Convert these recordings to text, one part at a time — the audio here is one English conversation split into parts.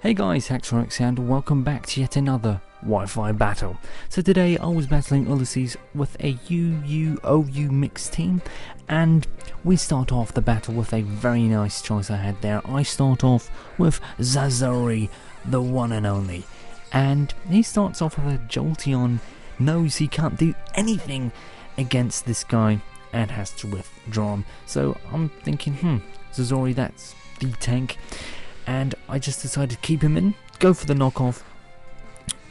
Hey guys, Haxoriax and welcome back to yet another Wi-Fi battle. So today I was battling Ullyses with a UUOU mixed team, and we start off the battle with a very nice choice I had there. I start off with Zazori, the one and only, and he starts off with a Jolteon, knows he can't do anything against this guy and has to withdraw him. So I'm thinking, Zazori, that's the tank. And I just decided to keep him in, go for the knockoff,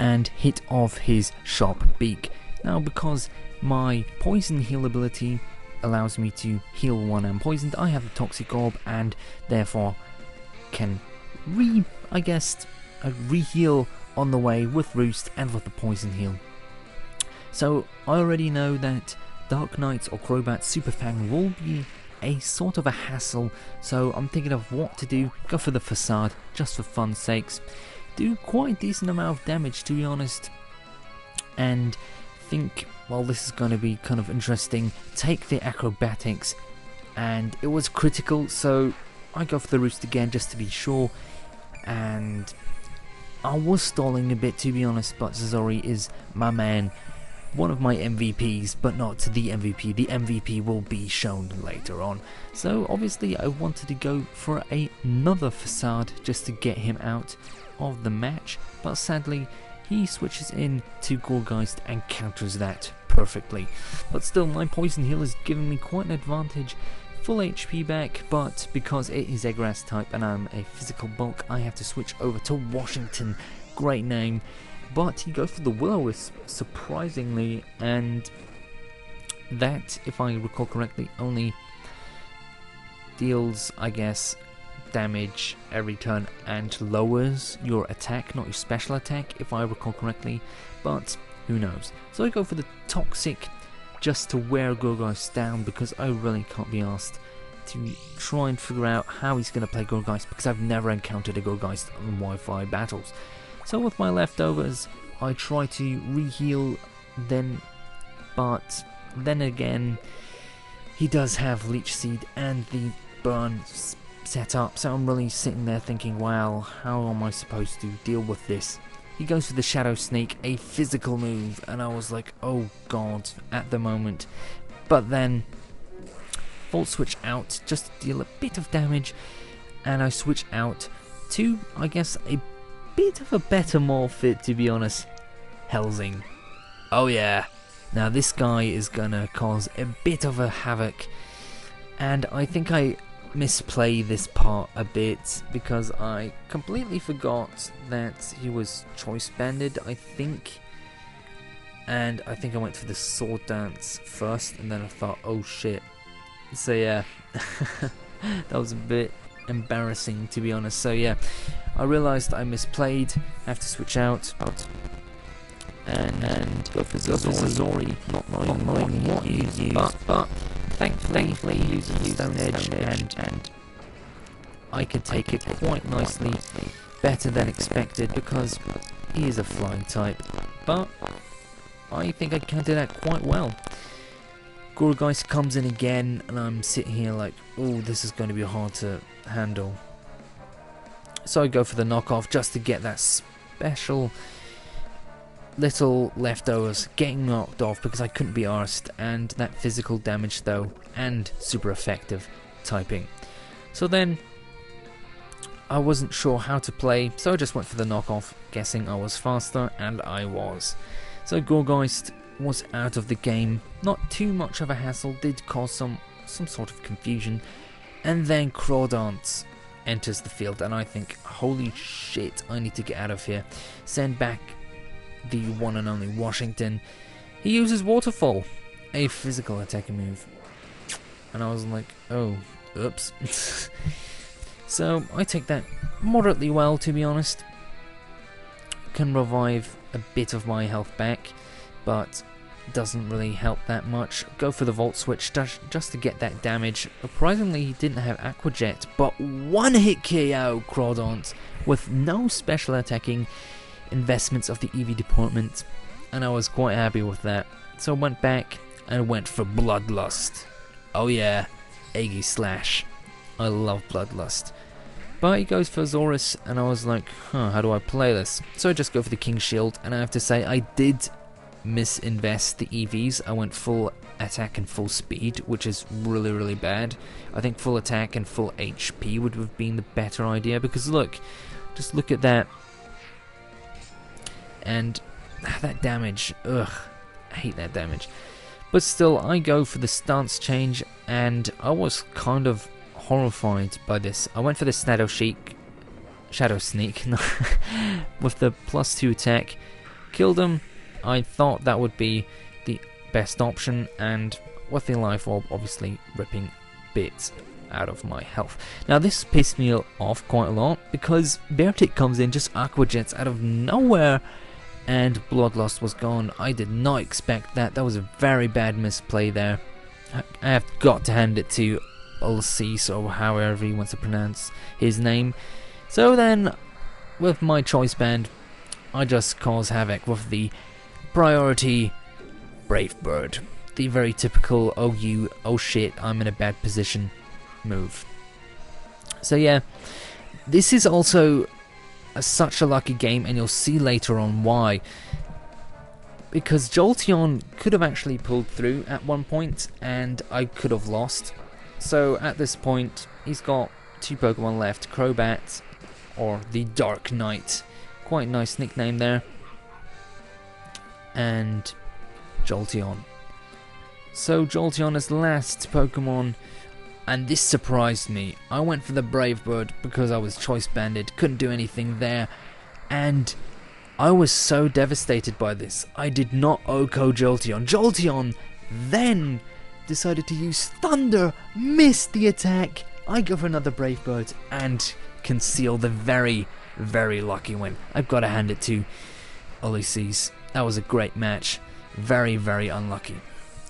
and hit off his sharp beak. Now, because my poison heal ability allows me to heal one I'm poisoned, I have the toxic orb and therefore can re-heal on the way with Roost and with the poison heal. So I already know that Dark Knights or Crobat Super Fang will be a sort of a hassle, so I'm thinking of what to do. Go for the facade just for fun's sakes, do quite a decent amount of damage to be honest, and think, well, this is going to be kind of interesting. Take the acrobatics, and it was critical, so I go for the Roost again just to be sure, and I was stalling a bit to be honest, but Zazori is my man. One of my MVPs, but not the MVP. The MVP will be shown later on. So obviously I wanted to go for another facade just to get him out of the match, but sadly he switches in to Gourgeist and counters that perfectly. But still, my poison heal is giving me quite an advantage. Full HP back, but because it is a grass type and I'm a physical bulk, I have to switch over to Washington. Great name. But he goes for the Will-O-Wisp, surprisingly, and that, if I recall correctly, only deals, I guess, damage every turn and lowers your attack, not your special attack, if I recall correctly, but who knows. So I go for the Toxic just to wear Gourgeist down, because I really can't be asked to try and figure out how he's going to play Gourgeist, because I've never encountered a Gourgeist on Wi-Fi battles. So with my leftovers, I try to re-heal but then again, he does have Leech Seed and the burn set up, so I'm really sitting there thinking, wow, how am I supposed to deal with this? He goes for the Shadow Snake, a physical move, and I was like, oh god, at the moment. But then, Volt Switch out, just to deal a bit of damage, and I switch out to, I guess, a bit of a better Morphit, to be honest. Helsing. Oh yeah. Now this guy is gonna cause a bit of a havoc, and I think I misplay this part a bit because I completely forgot that he was choice banded, I think. And I think I went for the Sword Dance first, and then I thought, oh shit. So yeah, that was a bit embarrassing to be honest. So yeah, I realised I misplayed, have to switch out and go for Zazori, not knowing what he used, but thankfully he uses Stone Edge and I could take it quite nicely, better than expected because he is a flying type, but I think I counted that quite well. Gourgeist comes in again and I'm sitting here like, oh, this is going to be hard to handle. So I go for the knockoff just to get that special little leftovers getting knocked off because I couldn't be arsed, and that physical damage though, and super effective typing. So then I wasn't sure how to play, so I just went for the knockoff, guessing I was faster, and I was. So Gourgeist was out of the game, not too much of a hassle, did cause some sort of confusion, and then Crawdance enters the field, and I think, holy shit, I need to get out of here. Send back the one and only Washington. He uses Waterfall, a physical attacking move, and I was like, oh, oops. So I take that moderately well, to be honest. Can revive a bit of my health back, but doesn't really help that much. Go for the Volt Switch just to get that damage. Surprisingly, he didn't have Aqua Jet, but one hit KO Crawdance with no special attacking investments of the EV department, and I was quite happy with that. So I went back and went for Bloodlust. Oh yeah, Aegislash. I love Bloodlust. But he goes for Azorus, and I was like, huh, how do I play this? So I just go for the King Shield, and I have to say, I did misinvest the EVs. I went full attack and full speed, which is really, really bad. I think full attack and full HP would have been the better idea, because look, just look at that. And that damage, ugh, I hate that damage. But still, I go for the stance change, and I was kind of horrified by this. I went for the Shadow Sneak with the +2 attack, killed him. I thought that would be the best option, and with the Life Orb obviously ripping bits out of my health. Now this pissed me off quite a lot, because Beartic comes in, just Aqua Jets out of nowhere, and Bloodlust was gone. I did not expect that. That was a very bad misplay there. I have got to hand it to Ullyses, or however he wants to pronounce his name. So then, with my choice band, I just cause havoc with the priority Brave Bird. The very typical, oh shit, I'm in a bad position move. So yeah, this is also such a lucky game, and you'll see later on why. Because Jolteon could have actually pulled through at one point, and I could have lost. So at this point, he's got 2 Pokemon left, Crobat, or the Dark Knight, quite nice nickname there, and Jolteon. So Jolteon is the last Pokemon, and this surprised me. I went for the Brave Bird because I was choice banded, couldn't do anything there, and I was so devastated by this. I did not OHKO Jolteon. Jolteon then decided to use Thunder, missed the attack. I go for another Brave Bird and conceal the very, very lucky win. I've got to hand it to Ulysses. That was a great match. Very, very unlucky.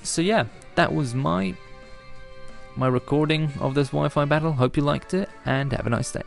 So yeah, that was my recording of this Wi-Fi battle. Hope you liked it, and have a nice day.